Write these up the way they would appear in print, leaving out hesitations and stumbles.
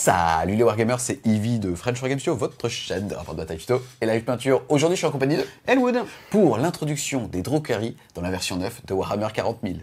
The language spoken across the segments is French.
Salut les Wargamers, c'est Ivy de French Wargame Studio, votre chaîne de rapport de bataille tuto et live peinture. Aujourd'hui, je suis en compagnie de Elwood pour l'introduction des Drukhari dans la version 9 de Warhammer 40 000.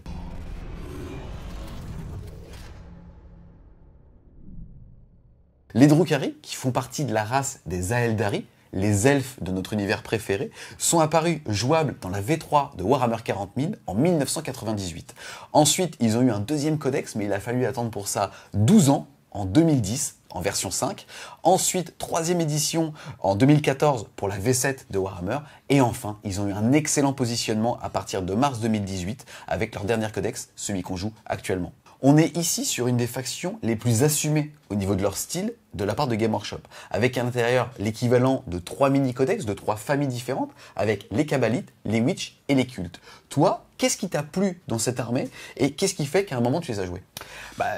Les Drukhari, qui font partie de la race des Aeldari, les elfes de notre univers préféré, sont apparus jouables dans la V3 de Warhammer 40 000 en 1998. Ensuite, ils ont eu un deuxième codex, mais il a fallu attendre pour ça 12 ans, en 2010, en version 5. Ensuite, troisième édition en 2014 pour la V7 de Warhammer. Et enfin, ils ont eu un excellent positionnement à partir de mars 2018 avec leur dernier codex, celui qu'on joue actuellement. On est ici sur une des factions les plus assumées au niveau de leur style de la part de Game Workshop, avec à l'intérieur l'équivalent de 3 mini-codex, de 3 familles différentes, avec les Kabbalites, les Witch et les Cultes. Toi, qu'est-ce qui t'a plu dans cette armée et qu'est-ce qui fait qu'à un moment tu les as joués?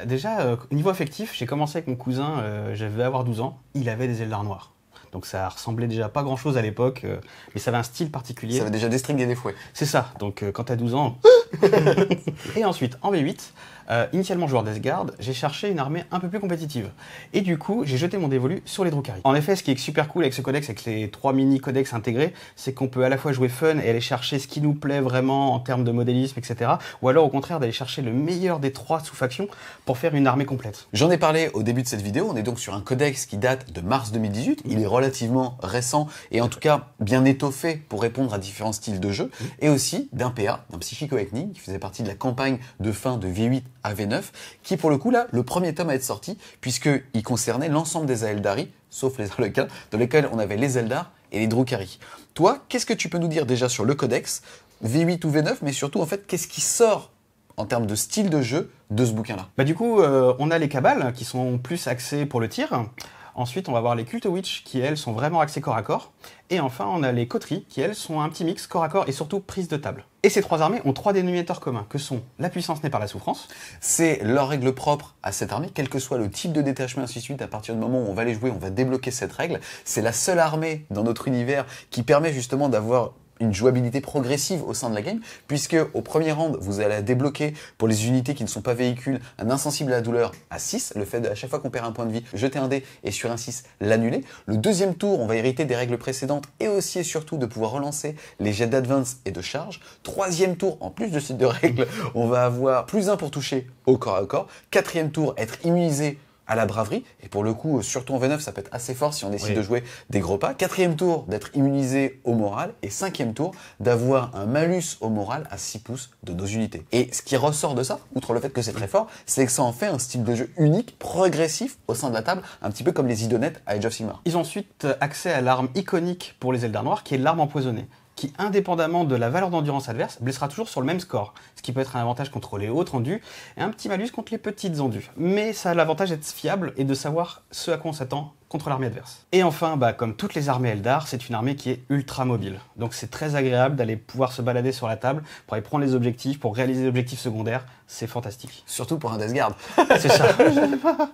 Déjà, niveau affectif, j'ai commencé avec mon cousin, j'avais avoir 12 ans, il avait des Eldar noirs. Donc ça ressemblait déjà pas grand-chose à l'époque, mais ça avait un style particulier. Ça avait déjà des strings et des fouets. C'est ça, donc quand t'as 12 ans... Et ensuite, en V8, initialement joueur d'Esgard, j'ai cherché une armée un peu plus compétitive. Et du coup, j'ai jeté mon dévolu sur les Drukhari. En effet, ce qui est super cool avec ce codex, avec les 3 mini-codex intégrés, c'est qu'on peut à la fois jouer fun et aller chercher ce qui nous plaît vraiment en termes de modélisme, etc. Ou alors au contraire d'aller chercher le meilleur des 3 sous-factions pour faire une armée complète. J'en ai parlé au début de cette vidéo, on est donc sur un codex qui date de mars 2018, il est relativement récent et en tout cas bien étoffé pour répondre à différents styles de jeu, et aussi d'un PA, d'un Psychico-Ethnie, qui faisait partie de la campagne de fin de V8 à V9, qui pour le coup là, le premier tome à être sorti, puisqu'il concernait l'ensemble des Aeldari, sauf les Arlequins, dans lesquels on avait les Eldar et les Drukhari. Toi, qu'est-ce que tu peux nous dire déjà sur le codex, V8 ou V9, mais surtout en fait, qu'est-ce qui sort en termes de style de jeu de ce bouquin-là? Du coup, on a les Kabbales qui sont plus axés pour le tir. Ensuite, on va voir les Cult Witch qui, elles, sont vraiment axées corps à corps. Et enfin, on a les coteries qui, elles, sont un petit mix corps à corps et surtout prise de table. Et ces 3 armées ont 3 dénominateurs communs, que sont la puissance née par la souffrance. C'est leur règle propre à cette armée, quel que soit le type de détachement, ainsi de suite. À partir du moment où on va les jouer, on va débloquer cette règle. C'est la seule armée dans notre univers qui permet justement d'avoir une jouabilité progressive au sein de la game, puisque au premier round, vous allez débloquer pour les unités qui ne sont pas véhicules un insensible à la douleur à 6, le fait de, à chaque fois qu'on perd un point de vie, jeter un dé et sur un 6, l'annuler. Le deuxième tour, on va hériter des règles précédentes et aussi et surtout de pouvoir relancer les jets d'advance et de charge. Troisième tour, en plus de ces 2 règles, on va avoir +1 pour toucher au corps à corps. Quatrième tour, être immunisé à la braverie, et pour le coup, surtout en V9, ça peut être assez fort si on décide de jouer des gros pas. Quatrième tour, d'être immunisé au moral, et cinquième tour, d'avoir un malus au moral à 6 pouces de nos unités. Et ce qui ressort de ça, outre le fait que c'est très fort, c'est que ça en fait un style de jeu unique, progressif au sein de la table, un petit peu comme les idonettes à Age of Sigmar. Ils ont ensuite accès à l'arme iconique pour les Eldar noirs, qui est l'arme empoisonnée, qui, indépendamment de la valeur d'endurance adverse, blessera toujours sur le même score, ce qui peut être un avantage contre les hautes endues et un petit malus contre les petites endues. Mais ça a l'avantage d'être fiable et de savoir ce à quoi on s'attend contre l'armée adverse. Et enfin, comme toutes les armées Eldar, c'est une armée qui est ultra mobile. Donc c'est très agréable d'aller pouvoir se balader sur la table pour aller prendre les objectifs, pour réaliser les objectifs secondaires. C'est fantastique. Surtout pour un Death Guard. C'est ça.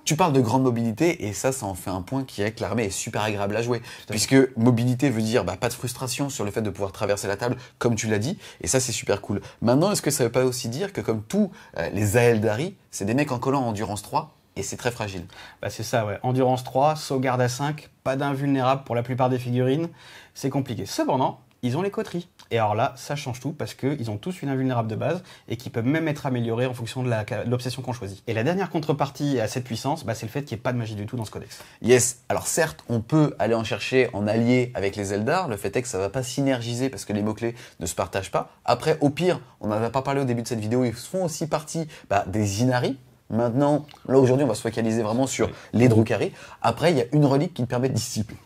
Tu parles de grande mobilité et ça en fait un point qui est que l'armée est super agréable à jouer. Puisque mobilité veut dire pas de frustration sur le fait de pouvoir traverser la table, comme tu l'as dit, et ça c'est super cool. Maintenant, est-ce que ça veut pas aussi dire que comme tous les Aeldari, c'est des mecs en collant en endurance 3 et c'est très fragile? C'est ça, ouais. Endurance 3, sauvegarde à 5, pas d'invulnérable pour la plupart des figurines, c'est compliqué. Cependant, ils ont les coteries. Et alors là, ça change tout parce qu'ils ont tous une invulnérable de base et qui peuvent même être améliorée en fonction de l'obsession qu'on choisit. Et la dernière contrepartie à cette puissance, c'est le fait qu'il n'y ait pas de magie du tout dans ce codex. Yes, alors certes, on peut aller en chercher en allié avec les Eldar, le fait est que ça va pas synergiser parce que les mots-clés ne se partagent pas. Après, au pire, on n'en a pas parlé au début de cette vidéo, ils font aussi partie des Inari. Maintenant, là aujourd'hui, on va se focaliser vraiment sur les Drukhari. Après, il y a une relique qui me permet de dissiper.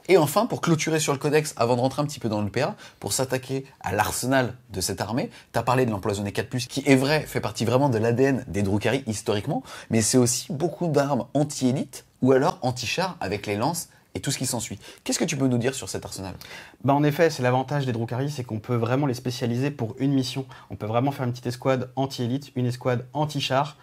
Et enfin, pour clôturer sur le codex, avant de rentrer un petit peu dans le PA, pour s'attaquer à l'arsenal de cette armée, tu as parlé de l'empoisonné 4+, qui est vrai, fait partie vraiment de l'ADN des Drukhari historiquement, mais c'est aussi beaucoup d'armes anti-élite ou alors anti-char avec les lances et tout ce qui s'ensuit. Qu'est-ce que tu peux nous dire sur cet arsenal? En effet, c'est l'avantage des Drukhari, c'est qu'on peut vraiment les spécialiser pour une mission. On peut vraiment faire une petite escouade anti-élite, une escouade anti-char,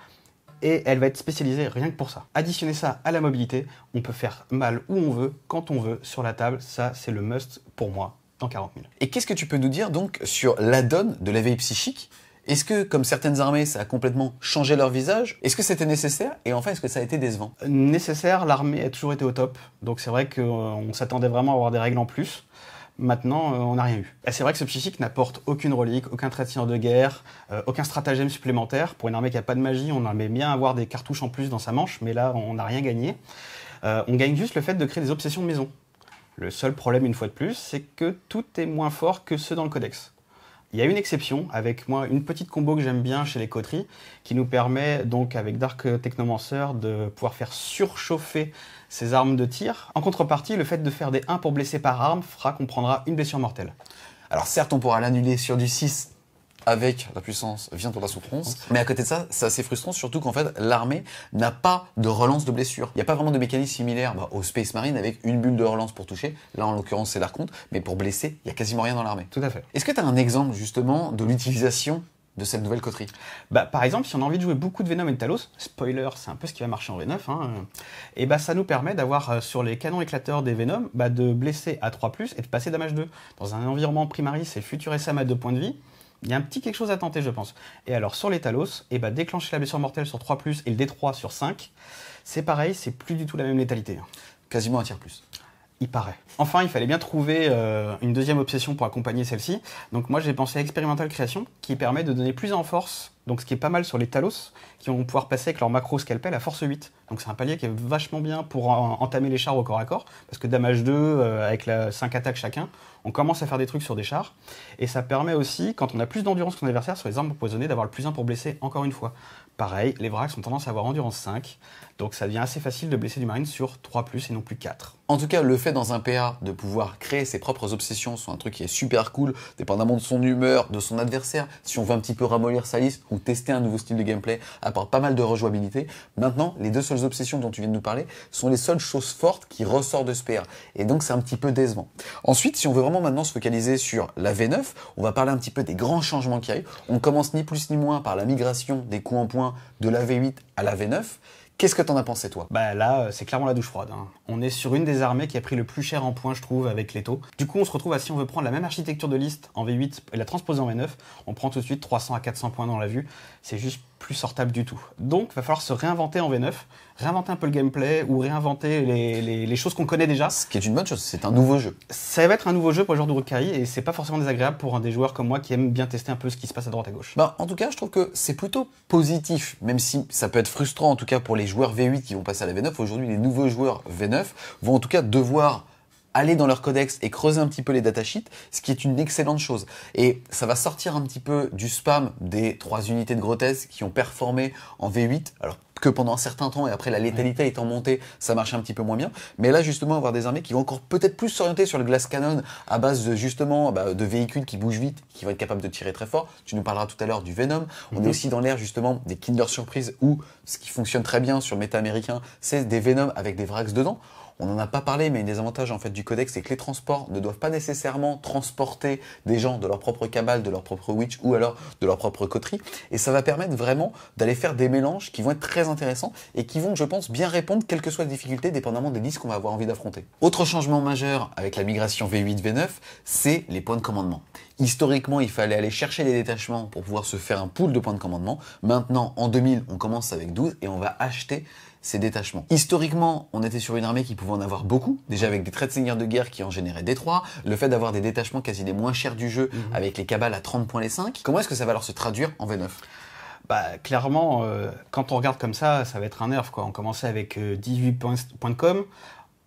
et elle va être spécialisée rien que pour ça. Additionner ça à la mobilité, on peut faire mal où on veut, quand on veut, sur la table, ça c'est le must pour moi dans 40 000. Et qu'est-ce que tu peux nous dire donc sur l'add-on de l'éveil psychique Est-ce que, comme certaines armées, ça a complètement changé leur visage? Est-ce que c'était nécessaire? Et enfin, est-ce que ça a été décevant? Nécessaire, l'armée a toujours été au top. Donc c'est vrai qu'on s'attendait vraiment à avoir des règles en plus. Maintenant, on n'a rien eu. Et c'est vrai que ce psychique n'apporte aucune relique, aucun trait de seigneur de guerre, aucun stratagème supplémentaire. Pour une armée qui n'a pas de magie, on aimerait bien avoir des cartouches en plus dans sa manche, mais là, on n'a rien gagné. On gagne juste le fait de créer des obsessions de maison. Le seul problème, une fois de plus, c'est que tout est moins fort que ceux dans le codex. Il y a une exception, avec moi, une petite combo que j'aime bien chez les coteries, qui nous permet donc avec Dark Technomancer de pouvoir faire surchauffer ses armes de tir. En contrepartie, le fait de faire des 1 pour blesser par arme fera qu'on prendra une blessure mortelle. Alors certes, on pourra l'annuler sur du 6 avec la puissance vient pour la souffrance, mais à côté de ça, c'est assez frustrant, surtout qu'en fait, l'armée n'a pas de relance de blessure. Il n'y a pas vraiment de mécanisme similaire au Space Marine avec une bulle de relance pour toucher. Là, en l'occurrence, c'est l'Archonte, mais pour blesser, il n'y a quasiment rien dans l'armée. Tout à fait. Est-ce que tu as un exemple, justement, de l'utilisation de cette nouvelle coterie? Par exemple, si on a envie de jouer beaucoup de Venom et de Talos, spoiler, c'est un peu ce qui va marcher en V9, et ça nous permet d'avoir sur les canons éclateurs des Venom, de blesser à 3+, et de passer damage 2. Dans un environnement Primaris et Futur SM à 2 points de vie, il y a un petit quelque chose à tenter, je pense. Et alors, sur les Talos, déclencher la blessure mortelle sur 3+, et le D3 sur 5, c'est pareil, c'est plus du tout la même létalité. Quasiment un tiers plus. Il paraît. Enfin, il fallait bien trouver une deuxième obsession pour accompagner celle-ci. Donc moi, j'ai pensé à Experimental Création, qui permet de donner plus en force, donc ce qui est pas mal sur les Talos, qui vont pouvoir passer avec leur macro scalpel à force 8. Donc c'est un palier qui est vachement bien pour entamer les chars au corps à corps, parce que damage 2, avec 5 attaques chacun, on commence à faire des trucs sur des chars. Et ça permet aussi, quand on a plus d'endurance que son adversaire sur les armes empoisonnées, d'avoir le plus 1 pour blesser encore une fois. Pareil, les Vrax ont tendance à avoir endurance 5, donc ça devient assez facile de blesser du marine sur 3+, et non plus 4. En tout cas, le fait dans un PA de pouvoir créer ses propres obsessions, c'est un truc qui est super cool, dépendamment de son humeur, de son adversaire. Si on veut un petit peu ramollir sa liste ou tester un nouveau style de gameplay, apporte pas mal de rejouabilité. Maintenant, les deux seules obsessions dont tu viens de nous parler sont les seules choses fortes qui ressortent de ce PA. Et donc, c'est un petit peu décevant. Ensuite, si on veut vraiment maintenant se focaliser sur la V9, on va parler un petit peu des grands changements qui arrivent. On commence ni plus ni moins par la migration des coups en points de la V8 à la V9. Qu'est-ce que t'en as pensé, toi? Là, c'est clairement la douche froide. On est sur une des armées qui a pris le plus cher en points, je trouve, avec Leto. Du coup, on se retrouve à, si on veut prendre la même architecture de liste en V8 et la transposer en V9, on prend tout de suite 300 à 400 points dans la vue. C'est juste plus sortable du tout. Donc, il va falloir se réinventer en V9, réinventer un peu le gameplay ou réinventer les choses qu'on connaît déjà. Ce qui est une bonne chose, c'est un nouveau jeu. Ça va être un nouveau jeu pour les joueurs de Uruk-hai et c'est pas forcément désagréable pour des joueurs comme moi qui aiment bien tester un peu ce qui se passe à droite à gauche. En tout cas, je trouve que c'est plutôt positif, même si ça peut être frustrant en tout cas pour les joueurs V8 qui vont passer à la V9. Aujourd'hui, les nouveaux joueurs V9 vont en tout cas devoir aller dans leur codex et creuser un petit peu les datasheets, ce qui est une excellente chose. Et ça va sortir un petit peu du spam des 3 unités de grotesque qui ont performé en V8, alors que pendant un certain temps, et après la létalité étant montée, ça marche un petit peu moins bien. Mais là, justement, avoir des armées qui vont encore peut-être plus s'orienter sur le glass cannon à base de, justement, de véhicules qui bougent vite, qui vont être capables de tirer très fort. Tu nous parleras tout à l'heure du Venom. On est aussi dans l'ère, justement, des Kinder Surprise, où ce qui fonctionne très bien sur le méta américain, c'est des Venom avec des Vrax dedans. On n'en a pas parlé, mais un des avantages en fait du codex, c'est que les transports ne doivent pas nécessairement transporter des gens de leur propre cabale, de leur propre witch ou alors de leur propre coterie. Et ça va permettre vraiment d'aller faire des mélanges qui vont être très intéressants et qui vont, je pense, bien répondre, quelles que soient les difficultés, dépendamment des listes qu'on va avoir envie d'affronter. Autre changement majeur avec la migration V8-V9, c'est les points de commandement. Historiquement, il fallait aller chercher des détachements pour pouvoir se faire un pool de points de commandement. Maintenant, en 2000, on commence avec 12 et on va acheter ces détachements. Historiquement, on était sur une armée qui pouvait en avoir beaucoup, déjà avec des traits de seigneurs de guerre qui en généraient des 3, le fait d'avoir des détachements quasi les moins chers du jeu avec les cabales à 30 points les 5. Comment est-ce que ça va alors se traduire en V9? Clairement, quand on regarde comme ça va être un nerf, quoi. On commençait avec 18 points de com,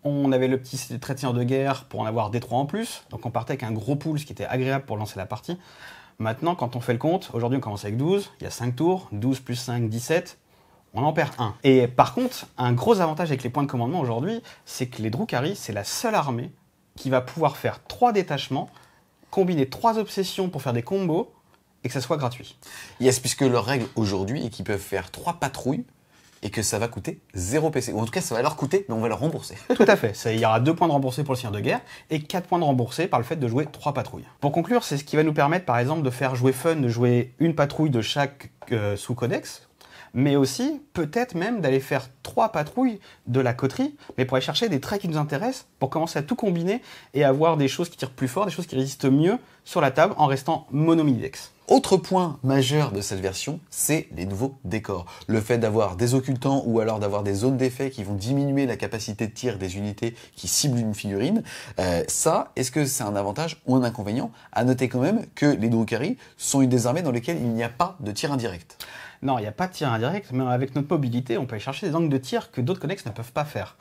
on avait le petit trait de seigneur de guerre pour en avoir des 3 en plus, donc on partait avec un gros pool, ce qui était agréable pour lancer la partie. Maintenant, quand on fait le compte, aujourd'hui on commence avec 12, il y a 5 tours, 12 plus 5, 17, on en perd 1. Et par contre, un gros avantage avec les points de commandement aujourd'hui, c'est que les Drukhari, c'est la seule armée qui va pouvoir faire 3 détachements, combiner 3 obsessions pour faire des combos, et que ça soit gratuit. Yes, puisque leur règle aujourd'hui est qu'ils peuvent faire 3 patrouilles, et que ça va coûter 0 PC. Ou en tout cas, ça va leur coûter, mais on va leur rembourser. Tout à fait. Il y aura 2 points de remboursés pour le seigneur de guerre et 4 points de remboursés par le fait de jouer 3 patrouilles. Pour conclure, c'est ce qui va nous permettre, par exemple, de faire jouer fun, de jouer une patrouille de chaque sous-codex, mais aussi, peut-être même, d'aller faire 3 patrouilles de la coterie, mais pour aller chercher des traits qui nous intéressent, pour commencer à tout combiner et avoir des choses qui tirent plus fort, des choses qui résistent mieux sur la table en restant monominidex. Autre point majeur de cette version, c'est les nouveaux décors. Le fait d'avoir des occultants ou alors d'avoir des zones d'effet qui vont diminuer la capacité de tir des unités qui ciblent une figurine, ça, est-ce que c'est un avantage ou un inconvénient? À noter quand même que les Drukhari sont une des armées dans lesquelles il n'y a pas de tir indirect. Non, il n'y a pas de tir indirect, mais avec notre mobilité, on peut aller chercher des angles de tir que d'autres codex ne peuvent pas faire.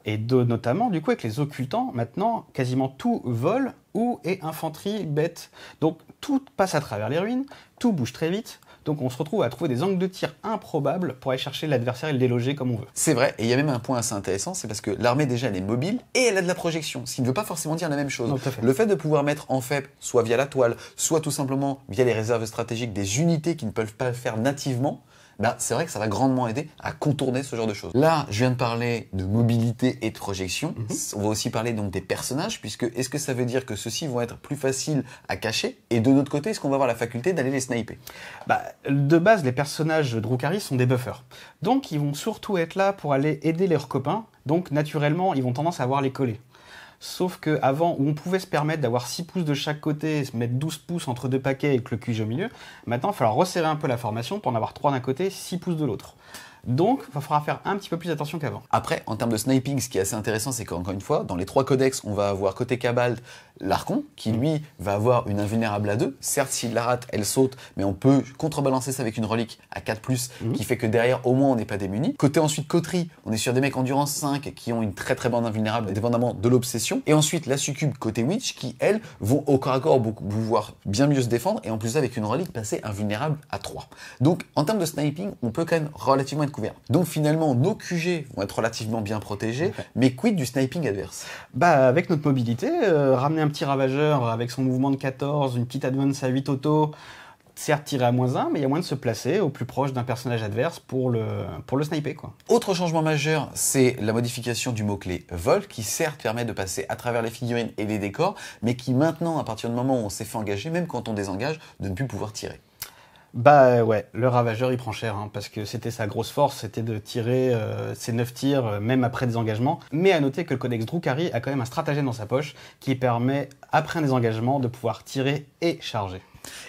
Et notamment, du coup, avec les occultants, maintenant, quasiment tout vol ou est infanterie bête. Donc, tout passe à travers les ruines, tout bouge très vite. Donc, on se retrouve à trouver des angles de tir improbables pour aller chercher l'adversaire et le déloger comme on veut. C'est vrai, et il y a même un point assez intéressant, c'est parce que l'armée, déjà, elle est mobile et elle a de la projection, ce qui ne veut pas forcément dire la même chose. Non, tout à fait. Le fait de pouvoir mettre en faible, soit via la toile, soit tout simplement via les réserves stratégiques, des unités qui ne peuvent pas le faire nativement, c'est vrai que ça va grandement aider à contourner ce genre de choses. Là, je viens de parler de mobilité et de projection. On va aussi parler donc des personnages, puisque est-ce que ça veut dire que ceux-ci vont être plus faciles à cacher? Et de notre côté, est-ce qu'on va avoir la faculté d'aller les sniper? De base, les personnages Drukhari sont des buffers. Donc, ils vont surtout être là pour aller aider leurs copains. Donc, naturellement, ils vont tendance à avoir les coller. Sauf qu'avant, où on pouvait se permettre d'avoir 6 pouces de chaque côté et se mettre 12 pouces entre deux paquets avec le QG au milieu, maintenant il va falloir resserrer un peu la formation pour en avoir 3 d'un côté, 6 pouces de l'autre. Donc, il faudra faire un petit peu plus attention qu'avant. Après, en termes de sniping, ce qui est assez intéressant, c'est qu'encore une fois, dans les 3 codex, on va avoir côté Cabal l'Archon, qui lui va avoir une invulnérable à 2. Certes, s'il la rate, elle saute, mais on peut contrebalancer ça avec une relique à 4+, qui fait que derrière, au moins, on n'est pas démuni. Côté ensuite Coterie, on est sur des mecs endurance 5 qui ont une très très bonne invulnérable, dépendamment de l'obsession. Et ensuite, la Succube côté Witch, qui elles vont au corps à corps pouvoir bien mieux se défendre, et en plus avec une relique passer invulnérable à 3. Donc, en termes de sniping, on peut quand même relativement être couvert. Donc finalement, nos QG vont être relativement bien protégés, mais quid du sniping adverse? Avec notre mobilité, ramener un petit ravageur avec son mouvement de 14, une petite advance à 8 auto, certes tiré à -1, mais il y a moyen de se placer au plus proche d'un personnage adverse pour le sniper, quoi. Autre changement majeur, c'est la modification du mot-clé vol, qui certes permet de passer à travers les figurines et les décors, mais qui maintenant, à partir du moment où on s'est fait engager, même quand on désengage, de ne plus pouvoir tirer. Ouais, le ravageur il prend cher, parce que c'était sa grosse force, c'était de tirer ses 9 tirs, même après des engagements. Mais à noter que le codex Drukhari a quand même un stratagème dans sa poche qui permet, après un désengagement, de pouvoir tirer et charger.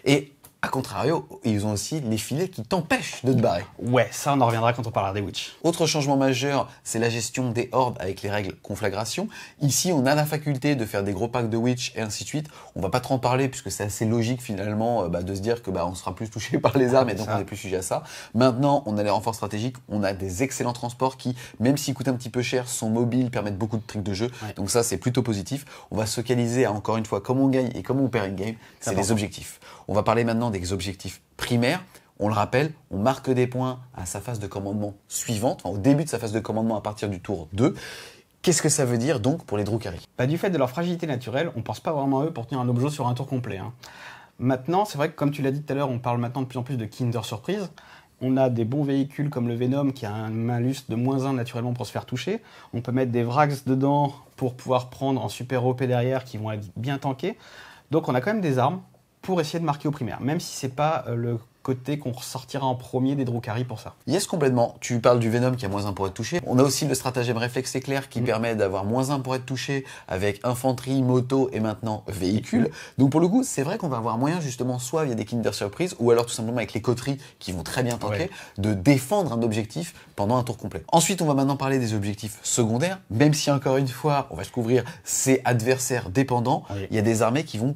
Et a contrario, ils ont aussi les filets qui t'empêchent de te barrer. Ouais, ça on en reviendra quand on parlera des Witch. Autre changement majeur, c'est la gestion des hordes avec les règles conflagration. Ici, on a la faculté de faire des gros packs de Witch et ainsi de suite. On va pas trop en parler puisque c'est assez logique finalement de se dire que on sera plus touché par les armes et donc on est plus sujet à ça. Maintenant, on a les renforts stratégiques, on a des excellents transports qui, même s'ils coûtent un petit peu cher, sont mobiles, permettent beaucoup de tricks de jeu. Ouais. Donc ça, c'est plutôt positif. On va se focaliser à, encore une fois, comment on gagne et comment on perd une game, c'est les objectifs. On va parler maintenant des objectifs primaires. On le rappelle, on marque des points à sa phase de commandement suivante, au début de sa phase de commandement à partir du tour 2. Qu'est-ce que ça veut dire donc pour les Drukhari? Du fait de leur fragilité naturelle, on pense pas vraiment à eux pour tenir un objet sur un tour complet. Maintenant, c'est vrai que comme tu l'as dit tout à l'heure, on parle maintenant de plus en plus de Kinder Surprise. On a des bons véhicules comme le Venom qui a un malus de -1 naturellement pour se faire toucher. On peut mettre des Vrax dedans pour pouvoir prendre en super OP derrière qui vont être bien tankés. Donc on a quand même des armes pour essayer de marquer au primaire, même si c'est pas le côté qu'on ressortira en premier des Drukhari pour ça. Yes, complètement. Tu parles du Venom qui a -1 pour être touché. On a aussi le stratagème réflexe éclair qui permet d'avoir -1 pour être touché avec infanterie, moto et maintenant véhicule. Donc pour le coup, c'est vrai qu'on va avoir moyen justement soit via des Kinder Surprise ou alors tout simplement avec les coteries qui vont très bien tanker, de défendre un objectif pendant un tour complet. Ensuite, on va maintenant parler des objectifs secondaires, même si encore une fois, on va se couvrir ces adversaires dépendants. Il y a des armées qui vont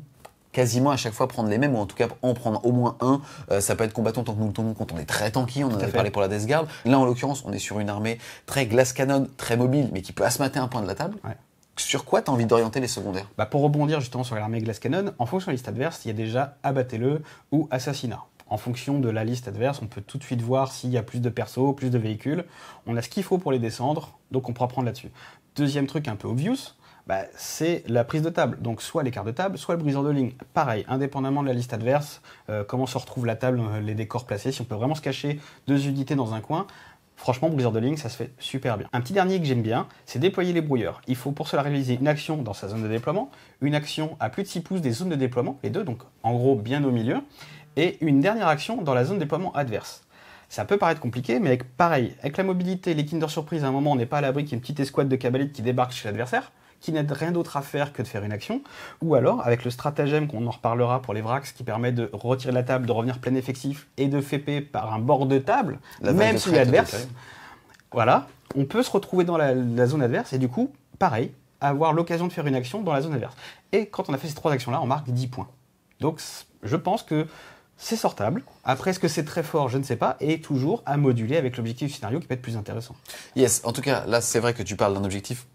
quasiment à chaque fois prendre les mêmes, ou en tout cas en prendre au moins un. Ça peut être combattant tant que nous le tombons quand on est très tanky, on en avait parlé pour la Death Guard. Là, en l'occurrence, on est sur une armée très glass cannon, très mobile, mais qui peut asmater un point de la table. Ouais. Sur quoi tu as envie d'orienter les secondaires? Pour rebondir justement sur l'armée glass cannon, en fonction de la liste adverse, il y a déjà abattez-le ou assassinat. En fonction de la liste adverse, on peut tout de suite voir s'il y a plus de persos, plus de véhicules. On a ce qu'il faut pour les descendre, donc on pourra prendre là-dessus. Deuxième truc un peu obvious, c'est la prise de table. Donc soit l'écart de table, soit le briseur de ligne. Pareil, indépendamment de la liste adverse, comment se retrouve la table, les décors placés, si on peut vraiment se cacher 2 unités dans un coin, franchement, briseur de ligne, ça se fait super bien. Un petit dernier que j'aime bien, c'est déployer les brouilleurs. Il faut pour cela réaliser une action dans sa zone de déploiement, une action à plus de 6 pouces des zones de déploiement, les deux, donc en gros bien au milieu, et une dernière action dans la zone de déploiement adverse. Ça peut paraître compliqué, mais avec la mobilité, les Kinder Surprise, à un moment, on n'est pas à l'abri qu'il y ait une petite escouade de cabalites qui débarque chez l'adversaire, qui n'a rien d'autre à faire que de faire une action, ou alors avec le stratagème qu'on en reparlera pour les Vrax, qui permet de retirer la table, de revenir plein effectif et de FP par un bord de table, même celui adverse. Voilà, on peut se retrouver dans la zone adverse et du coup, pareil, avoir l'occasion de faire une action dans la zone adverse. Et quand on a fait ces 3 actions-là, on marque 10 points. Donc je pense que c'est sortable. Après, est-ce que c'est très fort? Je ne sais pas. Et toujours à moduler avec l'objectif du scénario qui peut être plus intéressant. Yes, en tout cas, là, c'est vrai que tu parles d'un objectif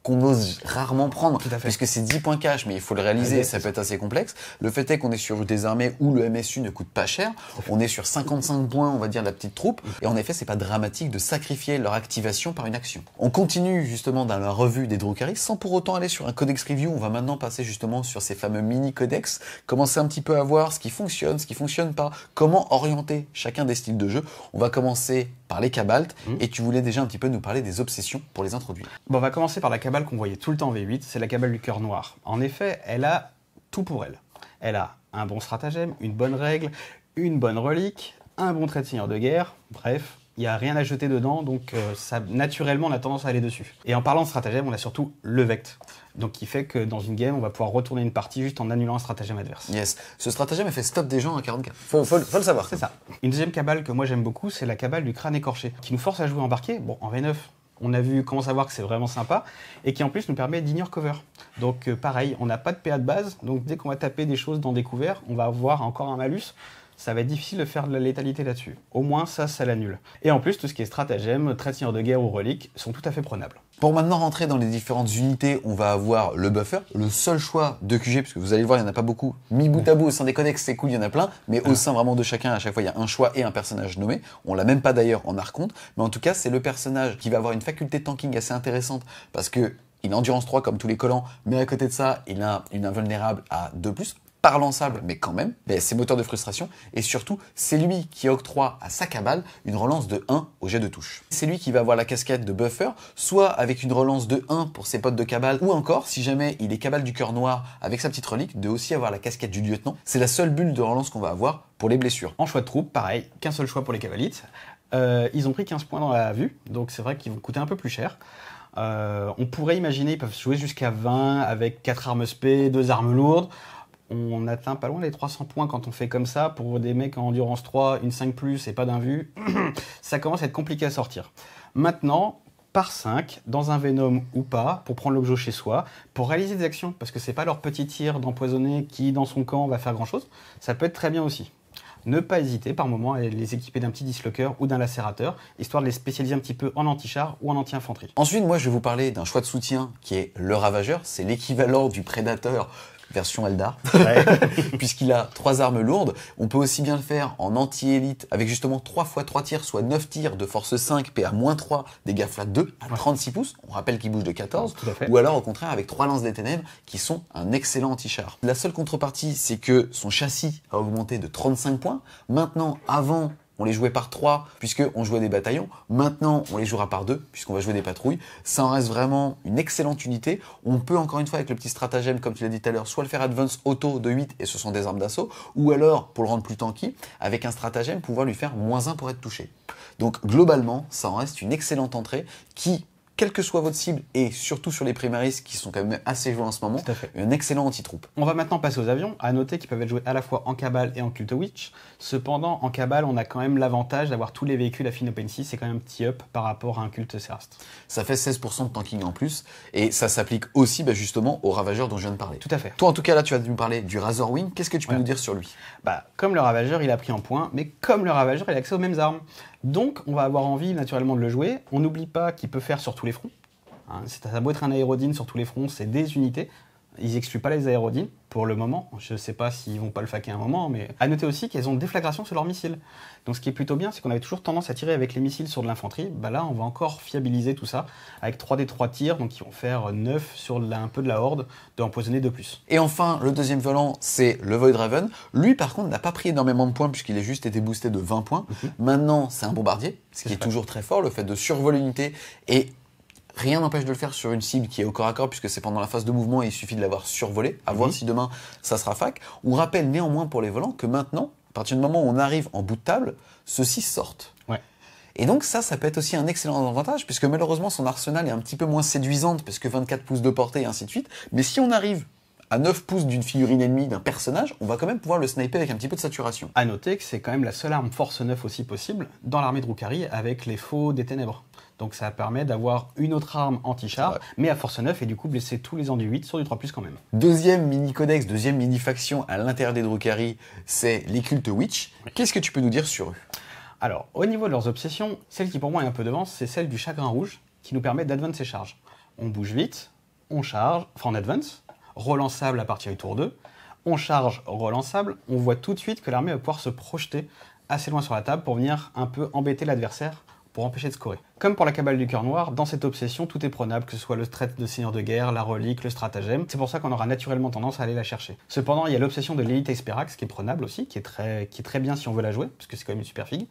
qu'on ose rarement prendre, Tout à fait. puisque c'est 10 points cash, mais il faut le réaliser, ça peut être assez complexe. Le fait est qu'on est sur des armées où le MSU ne coûte pas cher, on est sur 55 points, on va dire, de la petite troupe, et en effet, c'est pas dramatique de sacrifier leur activation par une action. On continue justement dans la revue des Drukhari, sans pour autant aller sur un codex review, on va maintenant passer justement sur ces fameux mini-codex, commencer un petit peu à voir ce qui fonctionne pas, comment orienter chacun des styles de jeu. On va commencer par les Cabalt, et tu voulais déjà un petit peu nous parler des obsessions pour les introduire. Bon, on va commencer par la Cabale qu'on voyait tout le temps en V8, c'est la Cabale du cœur noir. En effet, elle a tout pour elle. Elle a un bon stratagème, une bonne règle, une bonne relique, un bon trait de seigneur de guerre, bref, il n'y a rien à jeter dedans, donc ça, naturellement, on a tendance à aller dessus. Et en parlant de stratagème, on a surtout le Vect. Donc, qui fait que dans une game, on va pouvoir retourner une partie juste en annulant un stratagème adverse. Yes, ce stratagème a fait stop des gens à 44. Faut le savoir. C'est ça. Une deuxième cabale que moi j'aime beaucoup, c'est la cabale du crâne écorché, qui nous force à jouer embarqué. Bon, en V9, on a vu, commence à voir que c'est vraiment sympa, et qui en plus nous permet d'ignore cover. Donc pareil, on n'a pas de PA de base, donc dès qu'on va taper des choses dans des couverts, on va avoir encore un malus. Ça va être difficile de faire de la létalité là-dessus. Au moins, ça l'annule. Et en plus, tout ce qui est stratagème, trait de seigneur de guerre ou relique sont tout à fait prenables. Pour maintenant rentrer dans les différentes unités, on va avoir le buffer, le seul choix de QG, parce que vous allez le voir, il n'y en a pas beaucoup. Mis bout à bout au sein des codex, c'est cool, il y en a plein, mais au sein vraiment de chacun, à chaque fois, il y a un choix et un personnage nommé. On l'a même pas d'ailleurs en archonte, mais en tout cas, c'est le personnage qui va avoir une faculté de tanking assez intéressante, parce que il a endurance 3 comme tous les collants, mais à côté de ça, il a une invulnérable à 2+. Pas relançable, mais quand même, c'est moteur de frustration, et surtout, c'est lui qui octroie à sa cabale une relance de 1 au jet de touche. C'est lui qui va avoir la casquette de buffer, soit avec une relance de 1 pour ses potes de cabale, ou encore, si jamais il est cabale du cœur noir avec sa petite relique, de aussi avoir la casquette du lieutenant. C'est la seule bulle de relance qu'on va avoir pour les blessures. En choix de troupe, pareil, qu'un seul choix pour les cavalites. Ils ont pris 15 points dans la vue, donc c'est vrai qu'ils vont coûter un peu plus cher. On pourrait imaginer, ils peuvent jouer jusqu'à 20 avec 4 armes spé, 2 armes lourdes. On atteint pas loin les 300 points quand on fait comme ça. Pour des mecs en endurance 3, une 5+, et pas d'un vu, ça commence à être compliqué à sortir. Maintenant, par 5, dans un Venom ou pas, pour prendre l'objet chez soi, pour réaliser des actions, parce que c'est pas leur petit tir d'empoisonné qui, dans son camp, va faire grand-chose, ça peut être très bien aussi. Ne pas hésiter par moment à les équiper d'un petit dislocker ou d'un lacérateur, histoire de les spécialiser un petit peu en anti-char ou en anti-infanterie. Ensuite, moi, je vais vous parler d'un choix de soutien qui est le Ravageur. C'est l'équivalent du Prédateur version Eldar, ouais. Puisqu'il a 3 armes lourdes. On peut aussi bien le faire en anti-élite avec justement 3 x 3 tirs, soit 9 tirs de force 5, PA-3, dégâts flat 2 à 36 pouces. On rappelle qu'il bouge de 14. Ou alors au contraire avec 3 lances des ténèbres qui sont un excellent anti-char. La seule contrepartie, c'est que son châssis a augmenté de 35 points. Maintenant, avant, on les jouait par 3 puisqu'on jouait des bataillons. Maintenant, on les jouera par 2 puisqu'on va jouer des patrouilles. Ça en reste vraiment une excellente unité. On peut encore une fois avec le petit stratagème, comme tu l'as dit tout à l'heure, soit le faire advance auto de 8 et ce sont des armes d'assaut, ou alors, pour le rendre plus tanky, avec un stratagème, pouvoir lui faire -1 pour être touché. Donc globalement, ça en reste une excellente entrée qui, quelle que soit votre cible, et surtout sur les primaris qui sont quand même assez joués en ce moment, un excellent anti-troupe. On va maintenant passer aux avions. À noter qu'ils peuvent être joués à la fois en Cabal et en Cult Witch. Cependant, en Cabal, on a quand même l'avantage d'avoir tous les véhicules à Phinopensis. C'est quand même un petit up par rapport à un Culte Serast. Ça fait 16% de tanking en plus, et ça s'applique aussi justement aux Ravageurs dont je viens de parler. Tout à fait. Toi, en tout cas, là, tu vas nous parler du Razorwing. Qu'est-ce que tu peux nous dire sur lui? Comme le Ravageur, il a pris en points, mais comme le Ravageur, il a accès aux mêmes armes. Donc, on va avoir envie naturellement de le jouer. On n'oublie pas qu'il peut faire sur tous les fronts. Ça a beau être un aérodine sur tous les fronts, c'est des unités. Ils n'excluent pas les aérodines pour le moment. Je ne sais pas s'ils vont pas le faquer à un moment, mais à noter aussi qu'elles ont déflagration sur leurs missiles. Donc ce qui est plutôt bien, c'est qu'on avait toujours tendance à tirer avec les missiles sur de l'infanterie. Là, on va encore fiabiliser tout ça avec 3D3 tirs, donc ils vont faire 9 sur un peu de la horde de empoisonner de plus. Et enfin, le deuxième volant, c'est le Void Raven. Lui, par contre, n'a pas pris énormément de points puisqu'il a juste été boosté de 20 points. Maintenant, c'est un bombardier, ce qui est toujours très fort, le fait de survoler l'unité et rien n'empêche de le faire sur une cible qui est au corps à corps puisque c'est pendant la phase de mouvement et il suffit de l'avoir survolé, à voir si demain ça sera fac. On rappelle néanmoins pour les volants que maintenant, à partir du moment où on arrive en bout de table, ceux-ci sortent. Ouais. Et donc ça peut être aussi un excellent avantage, puisque malheureusement son arsenal est un petit peu moins séduisante, parce que 24 pouces de portée et ainsi de suite. Mais si on arrive à 9 pouces d'une figurine ennemie, d'un personnage, on va quand même pouvoir le sniper avec un petit peu de saturation. À noter que c'est quand même la seule arme force 9 aussi possible dans l'armée de Drukhari avec les faux des ténèbres. Donc ça permet d'avoir une autre arme anti-char, mais à force 9 et du coup blesser tous les enduits 8 sur du 3+, quand même. Deuxième mini-codex, deuxième mini-faction à l'intérieur des Drukhari, c'est les cultes Witch. Oui. Qu'est-ce que tu peux nous dire sur eux? Alors, au niveau de leurs obsessions, celle qui pour moi est un peu devant, c'est celle du chagrin rouge, qui nous permet d'advance ses charges. On bouge vite, on charge, enfin on advance, relançable à partir du tour 2, on charge, relançable, on voit tout de suite que l'armée va pouvoir se projeter assez loin sur la table pour venir un peu embêter l'adversaire, pour empêcher de scorer. Comme pour la cabale du cœur noir, dans cette obsession, tout est prenable, que ce soit le trait de seigneur de guerre, la relique, le stratagème. C'est pour ça qu'on aura naturellement tendance à aller la chercher. Cependant, il y a l'obsession de l'élite Esperax, qui est prenable aussi, qui est très bien si on veut la jouer, parce que c'est quand même une super figue.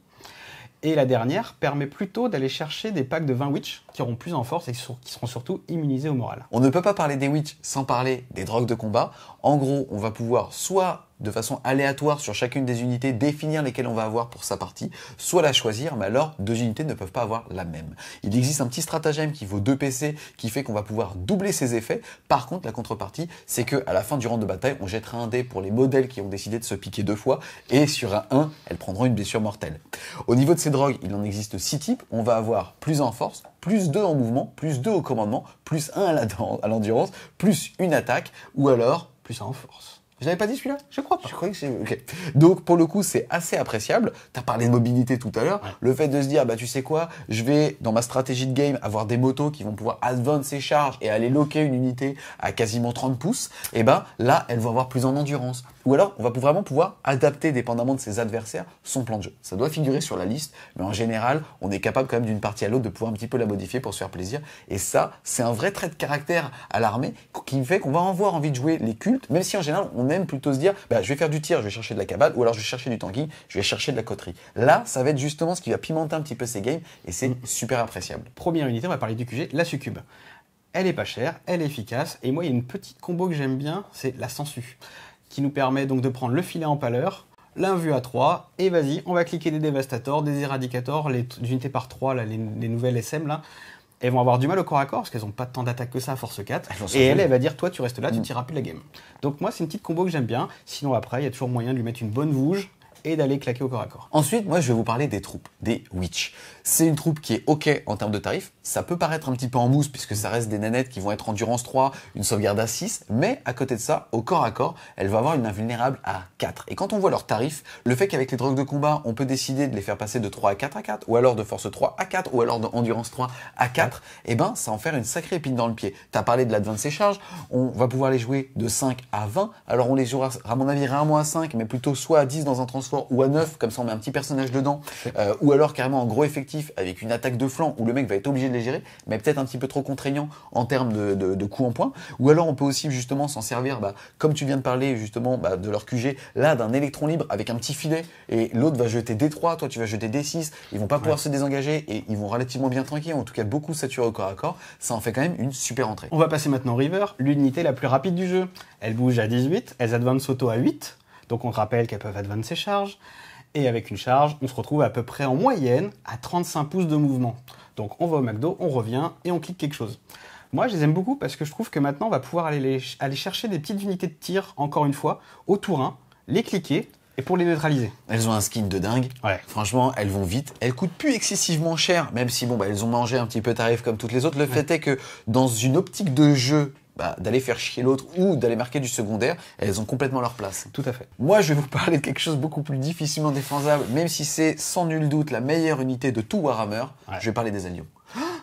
Et la dernière permet plutôt d'aller chercher des packs de 20 witch qui auront plus en force et qui seront surtout immunisés au moral. On ne peut pas parler des witch sans parler des drogues de combat. En gros, on va pouvoir soit de façon aléatoire sur chacune des unités définir lesquelles on va avoir pour sa partie, soit la choisir, mais alors 2 unités ne peuvent pas avoir la même. Il existe un petit stratagème qui vaut 2 PC qui fait qu'on va pouvoir doubler ses effets. Par contre, la contrepartie, c'est qu'à la fin du round de bataille, on jettera un dé pour les modèles qui ont décidé de se piquer 2 fois et sur un 1, elles prendront une blessure mortelle. Au niveau de ces drogues, il en existe 6 types. On va avoir plus 1 en force, plus 2 en mouvement, plus 2 au commandement, plus 1 à l'endurance, plus une attaque, ou alors plus 1 en force. Je l'avais pas dit celui-là? Je crois pas. Je croyais que c'est... Ok. Donc pour le coup, c'est assez appréciable. Tu as parlé de mobilité tout à l'heure. Ouais. Le fait de se dire, bah tu sais quoi, je vais, dans ma stratégie de game, avoir des motos qui vont pouvoir advance ses charges et aller loquer une unité à quasiment 30 pouces, et ben là, elles vont avoir plus en endurance. Ou alors, on va vraiment pouvoir adapter, dépendamment de ses adversaires, son plan de jeu. Ça doit figurer sur la liste, mais en général, on est capable quand même d'une partie à l'autre de pouvoir un petit peu la modifier pour se faire plaisir. Et ça, c'est un vrai trait de caractère à l'armée qui fait qu'on va avoir envie de jouer les cultes, même si en général, on aime plutôt se dire, bah, je vais faire du tir, je vais chercher de la cabale, ou alors je vais chercher du tanking, je vais chercher de la coterie. Là, ça va être justement ce qui va pimenter un petit peu ces games, et c'est super appréciable. Première unité, on va parler du QG, la succube. Elle est pas chère, elle est efficace, et moi, il y a une petite combo que j'aime bien, c'est la sangsue, qui nous permet donc de prendre le filet en pâleur, l'invue à 3, et vas-y, on va cliquer des dévastators, des éradicators, les unités par 3, là, les nouvelles SM, là, elles vont avoir du mal au corps à corps, parce qu'elles n'ont pas tant d'attaque que ça à force 4, et elle va dire, toi, tu restes là, tu tireras plus la game. Donc moi, c'est une petite combo que j'aime bien, sinon après, il y a toujours moyen de lui mettre une bonne vouge, et d'aller claquer au corps à corps. Ensuite, moi, je vais vous parler des troupes, des Witch. C'est une troupe qui est OK en termes de tarifs. Ça peut paraître un petit peu en mousse, puisque ça reste des nanettes qui vont être endurance 3, une sauvegarde à 6, mais à côté de ça, au corps à corps, elle va avoir une invulnérable à 4. Et quand on voit leurs tarifs, le fait qu'avec les drogues de combat, on peut décider de les faire passer de 3 à 4 à 4, ou alors de force 3 à 4, ou alors d'endurance 3 à 4, et ben, ça en fait une sacrée épine dans le pied. T'as parlé de l'advance et charge, on va pouvoir les jouer de 5 à 20, alors on les jouera, à mon avis, rarement à 5, mais plutôt soit à 10 dans un transport, ou à 9, comme ça on met un petit personnage dedans, ou alors carrément en gros effectif avec une attaque de flanc où le mec va être obligé de les gérer, mais peut-être un petit peu trop contraignant en termes de coups en points. Ou alors on peut aussi justement s'en servir, comme tu viens de parler justement de leur QG, là d'un électron libre avec un petit filet, et l'autre va jeter D3, toi tu vas jeter D6, ils vont pas pouvoir se désengager et ils vont relativement bien tranquilles, en tout cas beaucoup saturés au corps à corps, ça en fait quand même une super entrée. On va passer maintenant au River, l'unité la plus rapide du jeu. Elle bouge à 18, elles advance auto à 8, donc on te rappelle qu'elles peuvent advance ses charges. Et avec une charge, on se retrouve à peu près en moyenne à 35 pouces de mouvement. Donc on va au McDo, on revient et on clique quelque chose. Moi, je les aime beaucoup parce que je trouve que maintenant, on va pouvoir aller chercher des petites unités de tir, encore une fois, au tour 1, les cliquer et pour les neutraliser. Elles ont un skin de dingue. Ouais. Franchement, elles vont vite. Elles coûtent plus excessivement cher, même si elles ont mangé un petit peu tarif comme toutes les autres. Le fait est que dans une optique de jeu, d'aller faire chier l'autre ou d'aller marquer du secondaire, elles ont complètement leur place. Tout à fait. Moi, je vais vous parler de quelque chose beaucoup plus difficilement défendable, même si c'est sans nul doute la meilleure unité de tout Warhammer. Ouais. Je vais parler des Alions.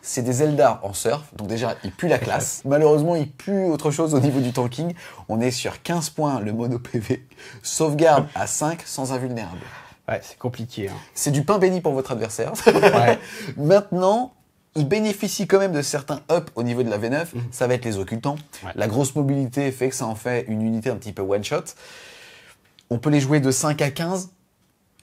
C'est des Eldar en surf, donc déjà, ils puent la classe. Malheureusement, ils puent autre chose au niveau du tanking. On est sur 15 points le mono PV, sauvegarde à 5 sans invulnérable. Ouais, c'est compliqué. Hein. C'est du pain béni pour votre adversaire. Ouais. Maintenant, il bénéficie quand même de certains ups au niveau de la V9, ça va être les occultants. Ouais. La grosse mobilité fait que ça en fait une unité un petit peu one-shot. On peut les jouer de 5 à 15.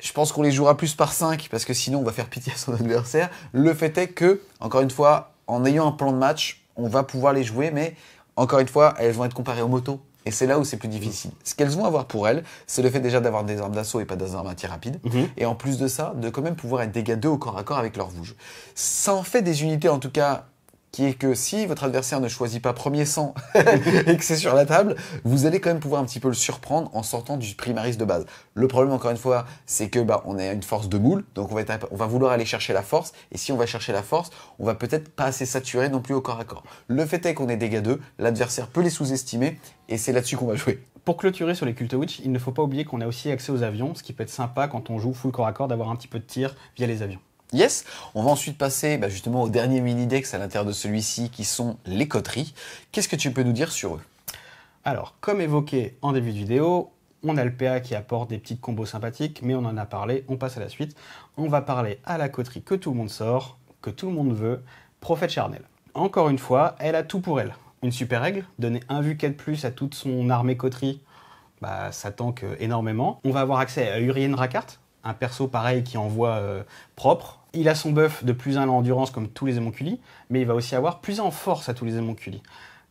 Je pense qu'on les jouera plus par 5, parce que sinon on va faire pitié à son adversaire. Le fait est que, encore une fois, en ayant un plan de match, on va pouvoir les jouer, mais encore une fois, elles vont être comparées aux motos. Et c'est là où c'est plus difficile. Ce qu'elles vont avoir pour elles, c'est le fait déjà d'avoir des armes d'assaut et pas des armes à tir rapide. Et en plus de ça, de quand même pouvoir être dégâts 2 au corps à corps avec leur vouge. Ça en fait des unités, en tout cas, qui est que si votre adversaire ne choisit pas premier sang et que c'est sur la table, vous allez quand même pouvoir un petit peu le surprendre en sortant du primaris de base. Le problème, encore une fois, c'est que on a une force de moule, donc on va vouloir aller chercher la force, et si on va chercher la force, on va peut-être pas assez saturer non plus au corps à corps. Le fait est qu'on est dégâts 2, l'adversaire peut les sous-estimer, et c'est là-dessus qu'on va jouer. Pour clôturer sur les Cult Witch, il ne faut pas oublier qu'on a aussi accès aux avions, ce qui peut être sympa quand on joue full corps à corps d'avoir un petit peu de tir via les avions. Yes, on va ensuite passer justement au dernier mini-dex à l'intérieur de celui-ci qui sont les coteries. Qu'est-ce que tu peux nous dire sur eux? Alors, comme évoqué en début de vidéo, on a le PA qui apporte des petites combos sympathiques, mais on en a parlé, on passe à la suite. On va parler à la coterie que tout le monde sort, que tout le monde veut, Prophète Charnel. Encore une fois, elle a tout pour elle. Une super règle, donner un vu 4+ à toute son armée coterie, ça tank énormément. On va avoir accès à Urien Rakart, un perso pareil qui envoie propre. Il a son buff de +1 en endurance comme tous les hémonculis, mais il va aussi avoir +1 en force à tous les hémonculis.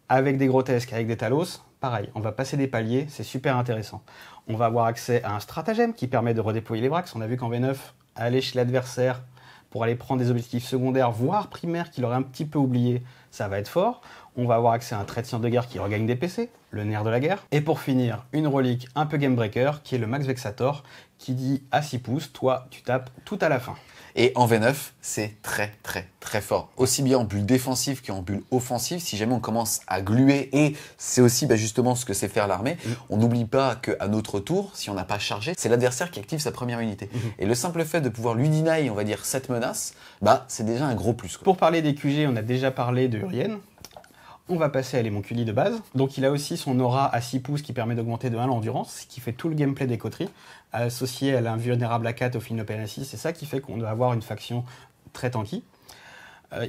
Avec des grotesques, avec des talos, pareil, on va passer des paliers, c'est super intéressant. On va avoir accès à un stratagème qui permet de redéployer les Vrax. On a vu qu'en V9, aller chez l'adversaire pour aller prendre des objectifs secondaires, voire primaires qu'il aurait un petit peu oublié, ça va être fort. On va avoir accès à un trait de science de guerre qui regagne des PC, le nerf de la guerre. Et pour finir, une relique un peu game breaker qui est le Max Vexator qui dit à 6 pouces, toi tu tapes tout à la fin. Et en V9, c'est très très très fort. Aussi bien en bulle défensive qu'en bulle offensive, si jamais on commence à gluer, et c'est aussi justement ce que sait faire l'armée, on n'oublie pas qu'à notre tour, si on n'a pas chargé, c'est l'adversaire qui active sa première unité. Et le simple fait de pouvoir lui deny, on va dire, cette menace, c'est déjà un gros plus. Pour parler des QG, on a déjà parlé de Urien. On va passer à l'hémonculi de base. Donc il a aussi son aura à 6 pouces qui permet d'augmenter de 1 l'endurance, ce qui fait tout le gameplay des coteries, associé à l'invulnérable à 4 au Philopénacis. C'est ça qui fait qu'on doit avoir une faction très tanky.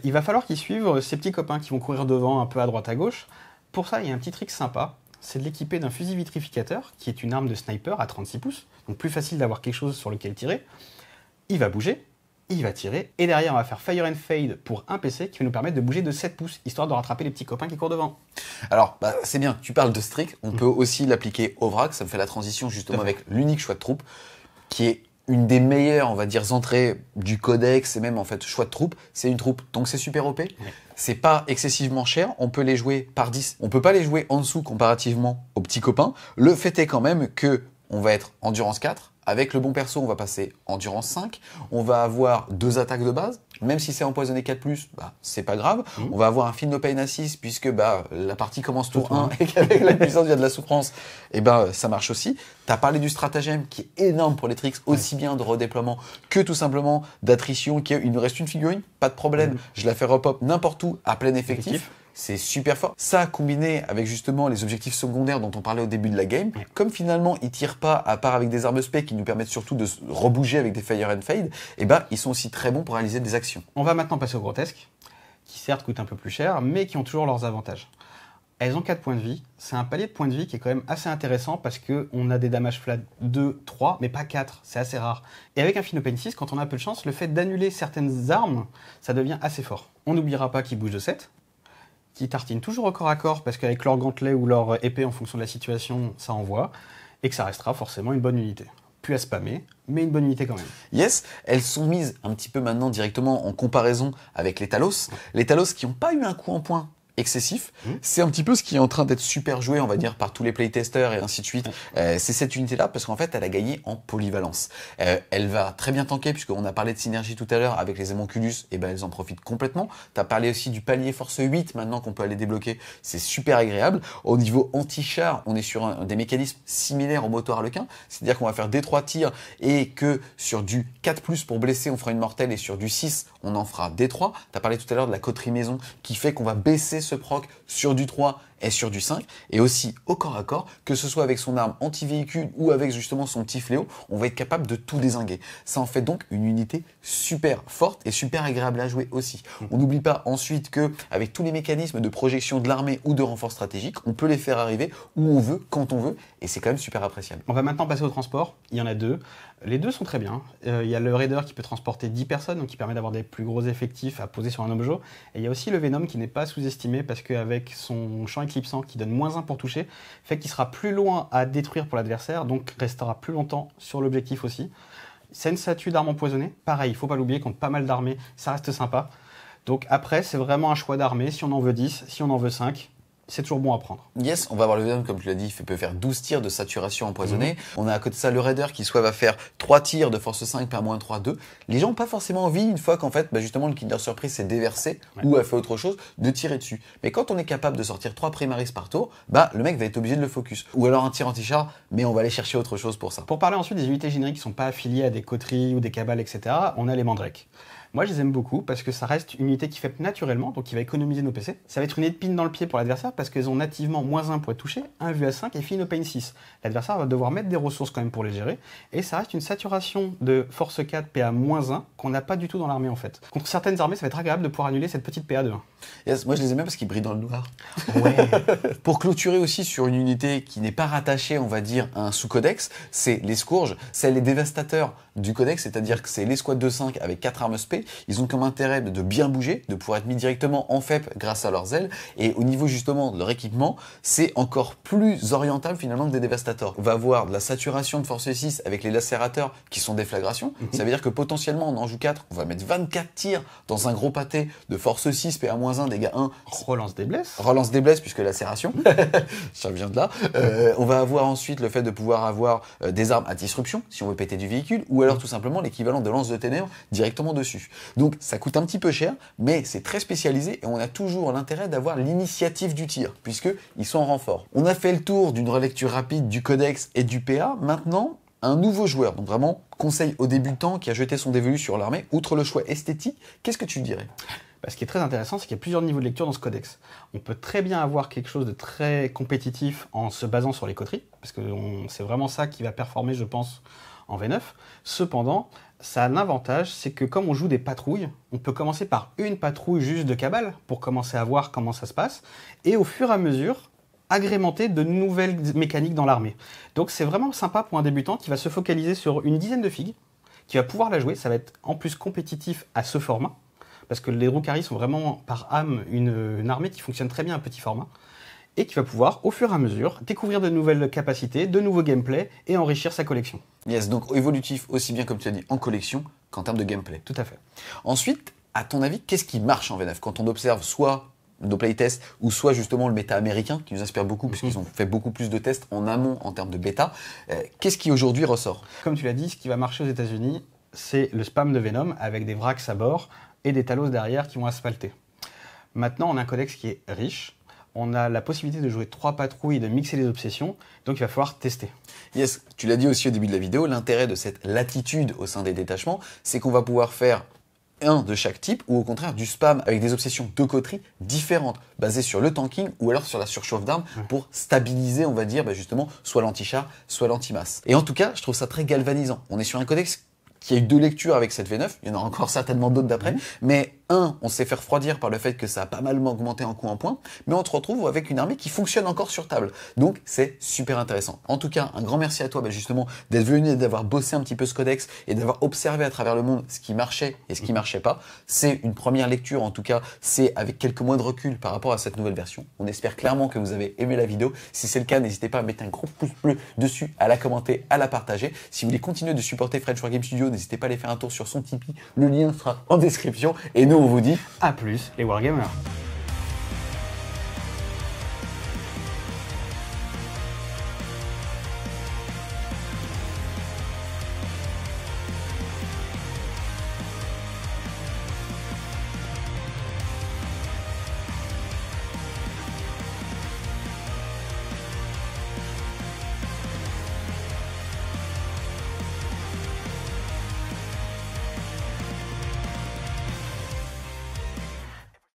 Il va falloir qu'ils suivent ses petits copains qui vont courir devant un peu à droite à gauche. Pour ça, il y a un petit trick sympa, c'est de l'équiper d'un fusil vitrificateur, qui est une arme de sniper à 36 pouces, donc plus facile d'avoir quelque chose sur lequel tirer. Il va bouger, il va tirer, et derrière on va faire Fire and Fade pour un PC qui va nous permettre de bouger de 7 pouces, histoire de rattraper les petits copains qui courent devant. Alors, c'est bien, tu parles de Strict, on peut aussi l'appliquer au vrac, ça me fait la transition justement avec l'unique choix de troupe, qui est une des meilleures, on va dire, entrées du codex, et même en fait choix de troupe, c'est une troupe, donc c'est super OP, c'est pas excessivement cher, on peut les jouer par 10, on peut pas les jouer en dessous comparativement aux petits copains, le fait est quand même que on va être endurance 4, avec le bon perso, on va passer endurance 5. On va avoir 2 attaques de base. Même si c'est empoisonné 4+, c'est pas grave. On va avoir un Feel No Pain à 6, puisque la partie commence tour 1 et qu'avec la puissance, il y a de la souffrance. Et ça marche aussi. Tu as parlé du stratagème qui est énorme pour les tricks, aussi bien de redéploiement que tout simplement d'attrition. Il nous reste une figurine, pas de problème. Je la fais repop n'importe où, à plein effectif. C'est super fort. Ça, combiné avec justement les objectifs secondaires dont on parlait au début de la game, comme finalement ils tirent pas, à part avec des armes spé qui nous permettent surtout de rebouger avec des Fire and Fade, ils sont aussi très bons pour réaliser des actions. On va maintenant passer aux grotesques, qui certes coûtent un peu plus cher, mais qui ont toujours leurs avantages. Elles ont 4 points de vie. C'est un palier de points de vie qui est quand même assez intéressant parce qu'on a des damage flat 2, 3, mais pas 4. C'est assez rare. Et avec un Feel No Pain 6, quand on a un peu de chance, le fait d'annuler certaines armes, ça devient assez fort. On n'oubliera pas qu'ils bougent de 7. Qui tartinent toujours au corps à corps parce qu'avec leur gantelet ou leur épée en fonction de la situation, ça envoie, et que ça restera forcément une bonne unité. Plus à spammer, mais une bonne unité quand même. Yes, elles sont mises un petit peu maintenant directement en comparaison avec les Talos. Les Talos qui n'ont pas eu un coup en point excessif, c'est un petit peu ce qui est en train d'être super joué, on va dire, par tous les playtesters et ainsi de suite. C'est cette unité-là parce qu'en fait, elle a gagné en polyvalence. Elle va très bien tanker puisqu'on a parlé de synergie tout à l'heure avec les hémonculus, et elles en profitent complètement. Tu as parlé aussi du palier force 8 maintenant qu'on peut aller débloquer, c'est super agréable. Au niveau anti-char, on est sur des mécanismes similaires au moteur harlequin, c'est-à-dire qu'on va faire des 3 tirs et que sur du 4+, pour blesser, on fera une mortelle et sur du 6, on en fera des 3. Tu as parlé tout à l'heure de la coterie maison qui fait qu'on va baisser ce proc sur du 3 et sur du 5, et aussi au corps à corps, que ce soit avec son arme anti-véhicule ou avec justement son petit fléau, on va être capable de tout dézinguer. Ça en fait donc une unité super forte et super agréable à jouer aussi. On n'oublie pas ensuite que avec tous les mécanismes de projection de l'armée ou de renfort stratégique, on peut les faire arriver où on veut, quand on veut, et c'est quand même super appréciable. On va maintenant passer au transport. Il y en a 2. Les 2 sont très bien. Il y a le Raider qui peut transporter 10 personnes, donc qui permet d'avoir des plus gros effectifs à poser sur un objet. Et il y a aussi le Venom qui n'est pas sous-estimé parce qu'avec son champ éclipsant qui donne -1 pour toucher, fait qu'il sera plus loin à détruire pour l'adversaire, donc restera plus longtemps sur l'objectif aussi. C'est une statue d'armes empoisonnées, pareil, il faut pas l'oublier, contre pas mal d'armées, ça reste sympa. Donc après, c'est vraiment un choix d'armée, si on en veut 10, si on en veut 5, c'est toujours bon à prendre. Yes, on va avoir le Venom, comme tu l'as dit, il peut faire 12 tirs de saturation empoisonnée. On a à côté de ça le Raider qui soit va faire 3 tirs de force 5 par -3, 2. Les gens n'ont pas forcément envie, une fois qu'en fait, justement, le Kinder Surprise s'est déversé ou a fait autre chose, de tirer dessus. Mais quand on est capable de sortir 3 Primaris par tour, le mec va être obligé de le focus. Ou alors un tir anti-char, mais on va aller chercher autre chose pour ça. Pour parler ensuite des unités génériques qui ne sont pas affiliées à des coteries ou des cabales, etc., on a les Mandrake. Moi, je les aime beaucoup parce que ça reste une unité qui fait naturellement, donc qui va économiser nos PC. Ça va être une épine dans le pied pour l'adversaire parce qu'elles ont nativement -1 pour être touchées, 1 vue à 5 et Feel No Pain 6. L'adversaire va devoir mettre des ressources quand même pour les gérer. Et ça reste une saturation de force 4 PA -1 qu'on n'a pas du tout dans l'armée en fait. Contre certaines armées, ça va être agréable de pouvoir annuler cette petite PA de 1. Yes, moi je les aime bien parce qu'ils brillent dans le noir. Ouais. Pour clôturer aussi sur une unité qui n'est pas rattachée, on va dire, à un sous-codex, c'est les Scourges, c'est les dévastateurs du codex, c'est-à-dire que c'est l'escouade de 5 avec 4 armes spé. Ils ont comme intérêt de bien bouger, de pouvoir être mis directement en FEP grâce à leurs ailes. Et au niveau justement de leur équipement, c'est encore plus orientable finalement que des dévastateurs. On va avoir de la saturation de force 6 avec les lacérateurs qui sont déflagrations. Ça veut dire que potentiellement on en joue 4, on va mettre 24 tirs dans un gros pâté de force 6, PA-1, dégâts 1. Relance des blesses. Relance des blesses puisque lacération, ça vient de là. On va avoir ensuite le fait de pouvoir avoir des armes à disruption si on veut péter du véhicule, ou alors tout simplement l'équivalent de lance de ténèbres directement dessus. Donc ça coûte un petit peu cher, mais c'est très spécialisé et on a toujours l'intérêt d'avoir l'initiative du tir, puisqu'ils sont en renfort. On a fait le tour d'une relecture rapide du codex et du PA. Maintenant, un nouveau joueur, donc vraiment conseil aux débutants qui a jeté son dévolu sur l'armée, outre le choix esthétique, qu'est-ce que tu dirais ? Ce qui est très intéressant, c'est qu'il y a plusieurs niveaux de lecture dans ce codex. On peut très bien avoir quelque chose de très compétitif en se basant sur les coteries, parce que c'est vraiment ça qui va performer, je pense, en V9. Cependant, ça a l'avantage, c'est que comme on joue des patrouilles, on peut commencer par une patrouille juste de cabale pour commencer à voir comment ça se passe, et au fur et à mesure, agrémenter de nouvelles mécaniques dans l'armée. Donc c'est vraiment sympa pour un débutant qui va se focaliser sur une dizaine de figues, qui va pouvoir la jouer. Ça va être en plus compétitif à ce format, parce que les Drukhari sont vraiment par âme une armée qui fonctionne très bien à petit format, et qui va pouvoir, au fur et à mesure, découvrir de nouvelles capacités, de nouveaux gameplays, et enrichir sa collection. Yes, donc évolutif aussi bien, comme tu as dit, en collection qu'en termes de gameplay. Tout à fait. Ensuite, à ton avis, qu'est-ce qui marche en V9 quand on observe soit nos playtests, ou soit justement le méta américain, qui nous inspire beaucoup, puisqu'ils ont fait beaucoup plus de tests en amont en termes de bêta. Qu'est-ce qui aujourd'hui ressort ? Comme tu l'as dit, ce qui va marcher aux États-Unis, c'est le spam de Venom, avec des Vrax à bord, et des Talos derrière qui vont asphalter. Maintenant, on a un codex qui est riche, on a la possibilité de jouer 3 patrouilles et de mixer les obsessions, donc il va falloir tester. Yes, tu l'as dit aussi au début de la vidéo, l'intérêt de cette latitude au sein des détachements, c'est qu'on va pouvoir faire un de chaque type, ou au contraire du spam avec des obsessions de coterie différentes, basées sur le tanking ou alors sur la surchauffe d'armes, pour stabiliser, on va dire, justement, soit l'anti-char, soit l'anti-masse. Et en tout cas, je trouve ça très galvanisant. On est sur un codex qui a eu 2 lectures avec cette V9, il y en aura encore certainement d'autres d'après, mais on s'est fait refroidir par le fait que ça a pas mal augmenté en coût en points, mais on se retrouve avec une armée qui fonctionne encore sur table. Donc c'est super intéressant. En tout cas, un grand merci à toi justement d'être venu et d'avoir bossé un petit peu ce codex et d'avoir observé à travers le monde ce qui marchait et ce qui marchait pas. C'est une première lecture, en tout cas, c'est avec quelques mois de recul par rapport à cette nouvelle version. On espère clairement que vous avez aimé la vidéo. Si c'est le cas, n'hésitez pas à mettre un gros pouce bleu dessus, à la commenter, à la partager. Si vous voulez continuer de supporter French Wargame Studio, n'hésitez pas à aller faire un tour sur son Tipeee. Le lien sera en description. Et nous, on vous dit à plus les Wargamers.